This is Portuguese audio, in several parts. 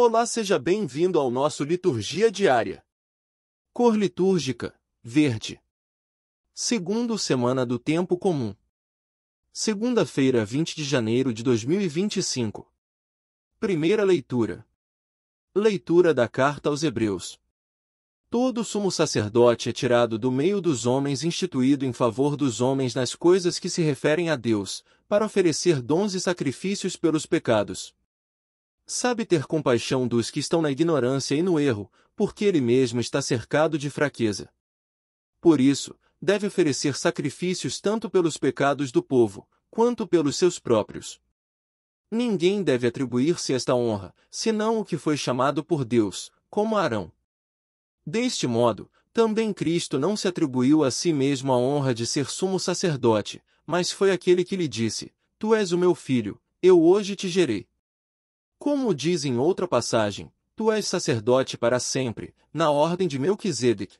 Olá, seja bem-vindo ao nosso Liturgia Diária. Cor litúrgica, verde. Segundo semana do Tempo Comum. Segunda-feira, 20 de janeiro de 2025. Primeira leitura. Leitura da Carta aos Hebreus. Todo sumo sacerdote é tirado do meio dos homens, instituído em favor dos homens nas coisas que se referem a Deus, para oferecer dons e sacrifícios pelos pecados. Sabe ter compaixão dos que estão na ignorância e no erro, porque ele mesmo está cercado de fraqueza. Por isso, deve oferecer sacrifícios tanto pelos pecados do povo, quanto pelos seus próprios. Ninguém deve atribuir-se esta honra, senão o que foi chamado por Deus, como Arão. Deste modo, também Cristo não se atribuiu a si mesmo a honra de ser sumo sacerdote, mas foi aquele que lhe disse: Tu és o meu filho, eu hoje te gerei. Como diz em outra passagem, tu és sacerdote para sempre, na ordem de Melquisedeque.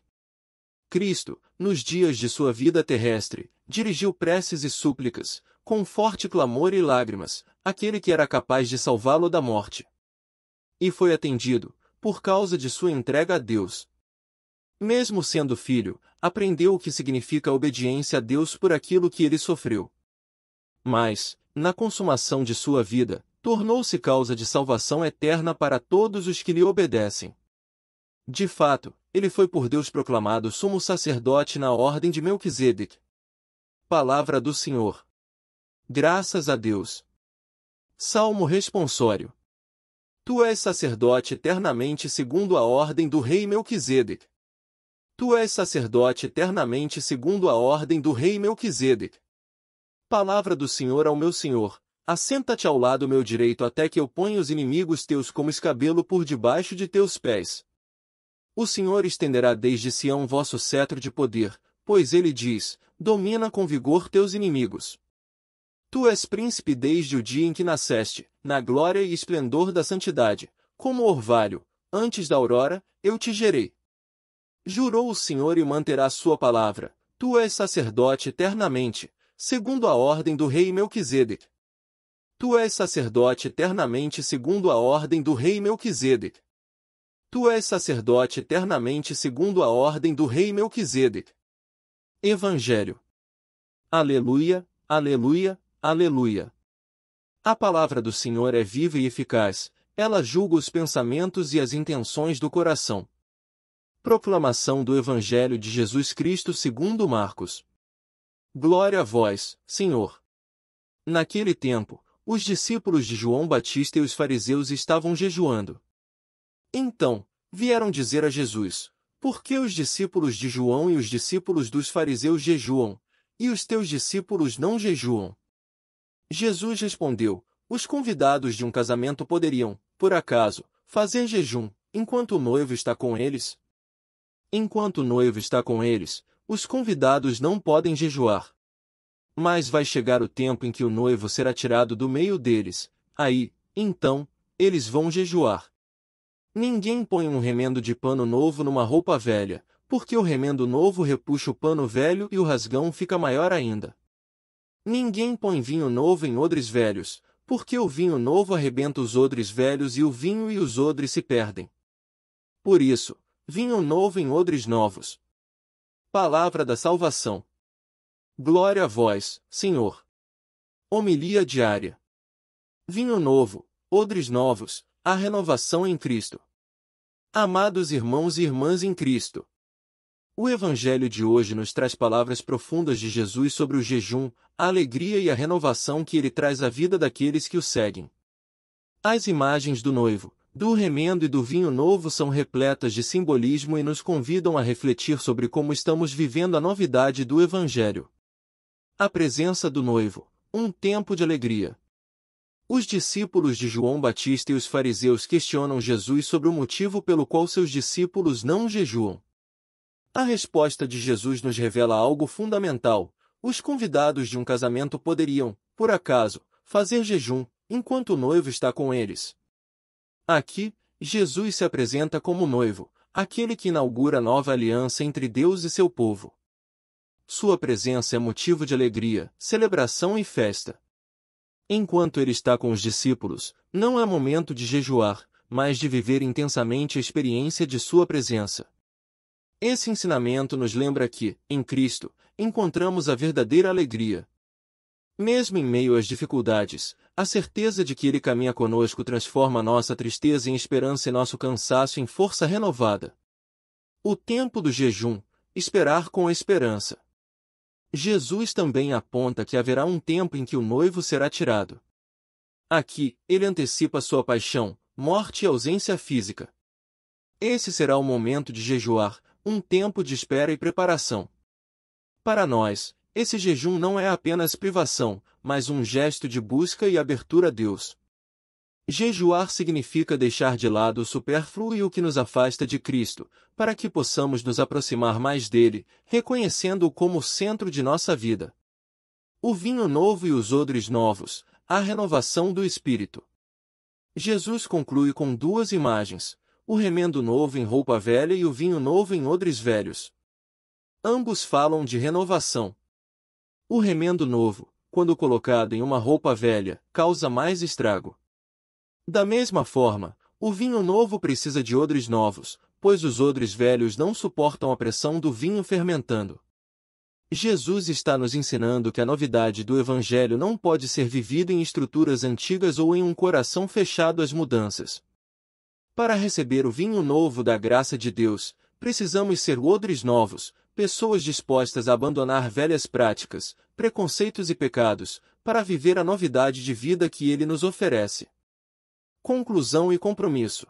Cristo, nos dias de sua vida terrestre, dirigiu preces e súplicas, com forte clamor e lágrimas, àquele que era capaz de salvá-lo da morte. E foi atendido, por causa de sua entrega a Deus. Mesmo sendo filho, aprendeu o que significa obediência a Deus por aquilo que ele sofreu. Mas, na consumação de sua vida, tornou-se causa de salvação eterna para todos os que lhe obedecem. De fato, ele foi por Deus proclamado sumo sacerdote na ordem de Melquisedeque. Palavra do Senhor. Graças a Deus. Salmo responsório. Tu és sacerdote eternamente segundo a ordem do rei Melquisedeque. Tu és sacerdote eternamente segundo a ordem do rei Melquisedeque. Palavra do Senhor ao meu Senhor: assenta-te ao lado meu direito até que eu ponha os inimigos teus como escabelo por debaixo de teus pés. O Senhor estenderá desde Sião vosso cetro de poder, pois ele diz: domina com vigor teus inimigos. Tu és príncipe desde o dia em que nasceste, na glória e esplendor da santidade, como orvalho, antes da aurora, eu te gerei. Jurou o Senhor e manterá sua palavra: tu és sacerdote eternamente, segundo a ordem do rei Melquisedeque. Tu és sacerdote eternamente segundo a ordem do rei Melquisedeque. Tu és sacerdote eternamente segundo a ordem do rei Melquisedeque. Evangelho. Aleluia, aleluia, aleluia. A palavra do Senhor é viva e eficaz, ela julga os pensamentos e as intenções do coração. Proclamação do Evangelho de Jesus Cristo segundo Marcos. Glória a vós, Senhor. Naquele tempo, os discípulos de João Batista e os fariseus estavam jejuando. Então, vieram dizer a Jesus: por que os discípulos de João e os discípulos dos fariseus jejuam, e os teus discípulos não jejuam? Jesus respondeu: os convidados de um casamento poderiam, por acaso, fazer jejum, enquanto o noivo está com eles? Enquanto o noivo está com eles, os convidados não podem jejuar. Mas vai chegar o tempo em que o noivo será tirado do meio deles, aí, então, eles vão jejuar. Ninguém põe um remendo de pano novo numa roupa velha, porque o remendo novo repuxa o pano velho e o rasgão fica maior ainda. Ninguém põe vinho novo em odres velhos, porque o vinho novo arrebenta os odres velhos e o vinho e os odres se perdem. Por isso, vinho novo em odres novos. Palavra da salvação. Glória a vós, Senhor. Homilia diária. Vinho novo, odres novos, a renovação em Cristo. Amados irmãos e irmãs em Cristo. O Evangelho de hoje nos traz palavras profundas de Jesus sobre o jejum, a alegria e a renovação que ele traz à vida daqueles que o seguem. As imagens do noivo, do remendo e do vinho novo são repletas de simbolismo e nos convidam a refletir sobre como estamos vivendo a novidade do Evangelho. A presença do noivo, um tempo de alegria. Os discípulos de João Batista e os fariseus questionam Jesus sobre o motivo pelo qual seus discípulos não jejuam. A resposta de Jesus nos revela algo fundamental: os convidados de um casamento poderiam, por acaso, fazer jejum, enquanto o noivo está com eles. Aqui, Jesus se apresenta como noivo, aquele que inaugura a nova aliança entre Deus e seu povo. Sua presença é motivo de alegria, celebração e festa. Enquanto ele está com os discípulos, não é momento de jejuar, mas de viver intensamente a experiência de sua presença. Esse ensinamento nos lembra que, em Cristo, encontramos a verdadeira alegria. Mesmo em meio às dificuldades, a certeza de que Ele caminha conosco transforma nossa tristeza em esperança e nosso cansaço em força renovada. O tempo do jejum, esperar com esperança. Jesus também aponta que haverá um tempo em que o noivo será tirado. Aqui, ele antecipa sua paixão, morte e ausência física. Esse será o momento de jejuar, um tempo de espera e preparação. Para nós, esse jejum não é apenas privação, mas um gesto de busca e abertura a Deus. Jejuar significa deixar de lado o supérfluo e o que nos afasta de Cristo, para que possamos nos aproximar mais dele, reconhecendo-o como o centro de nossa vida. O vinho novo e os odres novos, a renovação do Espírito. Jesus conclui com duas imagens, o remendo novo em roupa velha e o vinho novo em odres velhos. Ambos falam de renovação. O remendo novo, quando colocado em uma roupa velha, causa mais estrago. Da mesma forma, o vinho novo precisa de odres novos, pois os odres velhos não suportam a pressão do vinho fermentando. Jesus está nos ensinando que a novidade do Evangelho não pode ser vivida em estruturas antigas ou em um coração fechado às mudanças. Para receber o vinho novo da graça de Deus, precisamos ser odres novos, pessoas dispostas a abandonar velhas práticas, preconceitos e pecados, para viver a novidade de vida que Ele nos oferece. Conclusão e compromisso.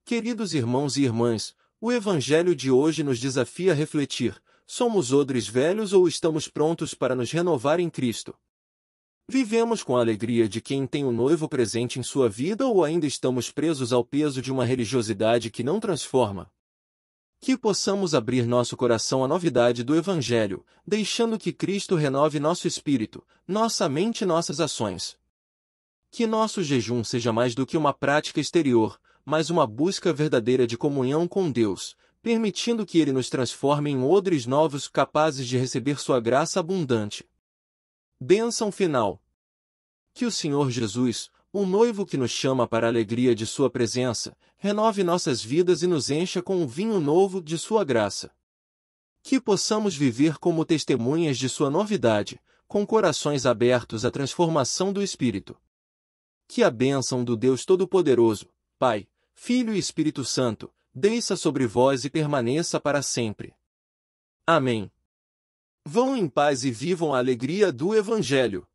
Queridos irmãos e irmãs, o Evangelho de hoje nos desafia a refletir: somos odres velhos ou estamos prontos para nos renovar em Cristo? Vivemos com a alegria de quem tem o noivo presente em sua vida ou ainda estamos presos ao peso de uma religiosidade que não transforma? Que possamos abrir nosso coração à novidade do Evangelho, deixando que Cristo renove nosso espírito, nossa mente e nossas ações. Que nosso jejum seja mais do que uma prática exterior, mas uma busca verdadeira de comunhão com Deus, permitindo que Ele nos transforme em odres novos capazes de receber sua graça abundante. Bênção final. Que o Senhor Jesus, o noivo que nos chama para a alegria de sua presença, renove nossas vidas e nos encha com o vinho novo de sua graça. Que possamos viver como testemunhas de sua novidade, com corações abertos à transformação do Espírito. Que a bênção do Deus Todo-Poderoso, Pai, Filho e Espírito Santo, desça sobre vós e permaneça para sempre. Amém. Vão em paz e vivam a alegria do Evangelho.